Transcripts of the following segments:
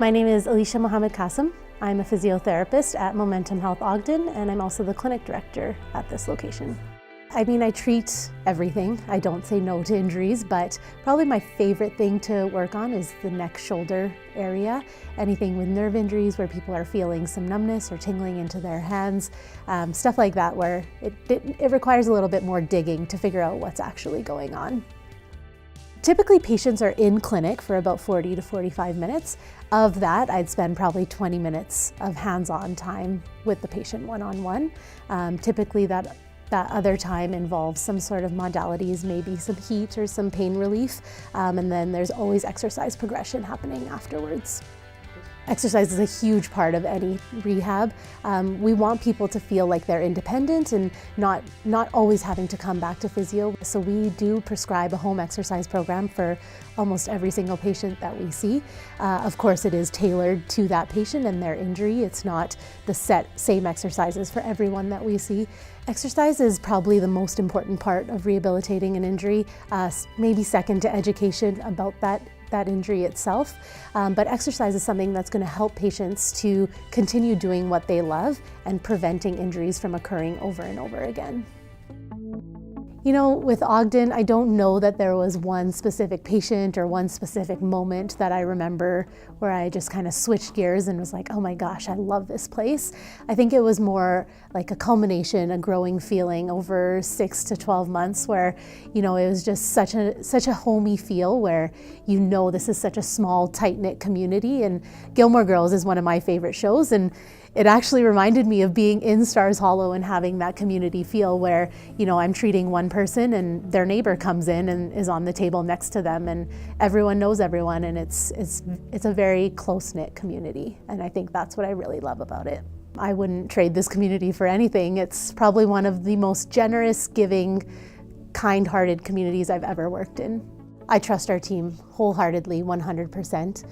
My name is Alisha Mohamed-Kassam. I'm a physiotherapist at Momentum Health Ogden, and I'm also the clinic director at this location. I mean, I treat everything. I don't say no to injuries, but probably my favorite thing to work on is the neck shoulder area. Anything with nerve injuries where people are feeling some numbness or tingling into their hands, stuff like that where it requires a little bit more digging to figure out what's actually going on. Typically, patients are in clinic for about 40 to 45 minutes. Of that, I'd spend probably 20 minutes of hands-on time with the patient one-on-one. Typically, that other time involves some sort of modalities, maybe some heat or some pain relief, and then there's always exercise progression happening afterwards. Exercise is a huge part of any rehab. We want people to feel like they're independent and not always having to come back to physio. So we do prescribe a home exercise program for almost every single patient that we see. Of course, it is tailored to that patient and their injury. It's not the same exercises for everyone that we see. Exercise is probably the most important part of rehabilitating an injury, maybe second to education about that injury itself. But exercise is something that's going to help patients to continue doing what they love and preventing injuries from occurring over and over again. You know, with Ogden, I don't know that there was one specific patient or one specific moment that I remember where I just kind of switched gears and was like, oh my gosh, I love this place. I think it was more like a culmination, a growing feeling over 6 to 12 months where, you know, it was just such a homey feel where you know this is such a small, tight-knit community. And Gilmore Girls is one of my favorite shows, and it actually reminded me of being in Stars Hollow and having that community feel where, you know, I'm treating one person and their neighbor comes in and is on the table next to them, and everyone knows everyone, and it's a very close-knit community, and I think that's what I really love about it. I wouldn't trade this community for anything. It's probably one of the most generous, giving, kind-hearted communities I've ever worked in. I trust our team wholeheartedly, 100%.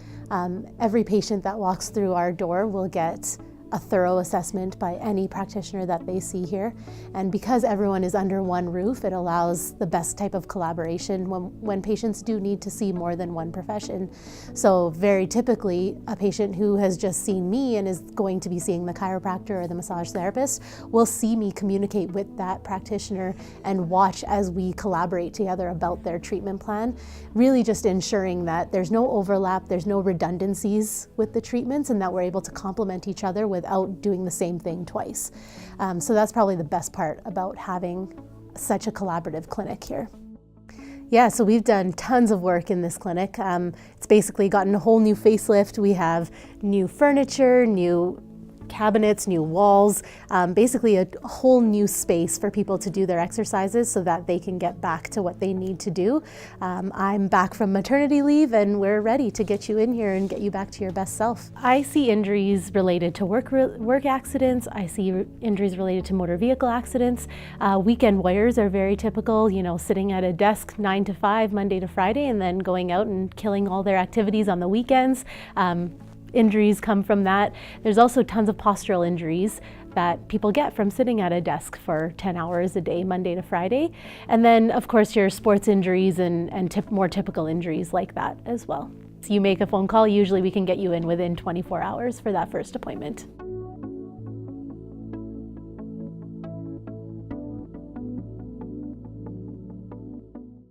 Every patient that walks through our door will get a thorough assessment by any practitioner that they see here. And because everyone is under one roof, it allows the best type of collaboration when patients do need to see more than one profession. So very typically, a patient who has just seen me and is going to be seeing the chiropractor or the massage therapist will see me communicate with that practitioner and watch as we collaborate together about their treatment plan, really just ensuring that there's no overlap, there's no redundancies with the treatments, and that we're able to complement each other without doing the same thing twice. So that's probably the best part about having such a collaborative clinic here. Yeah, so we've done tons of work in this clinic. It's basically gotten a whole new facelift. We have new furniture, new cabinets, new walls, basically a whole new space for people to do their exercises so that they can get back to what they need to do. I'm back from maternity leave and we're ready to get you in here and get you back to your best self. I see injuries related to work accidents. I see injuries related to motor vehicle accidents. Weekend warriors are very typical, you know, sitting at a desk 9 to 5, Monday to Friday, and then going out and killing all their activities on the weekends. Injuries come from that. There's also tons of postural injuries that people get from sitting at a desk for 10 hours a day, Monday to Friday. And then, of course, your sports injuries and more typical injuries like that as well. So you make a phone call, usually we can get you in within 24 hours for that first appointment.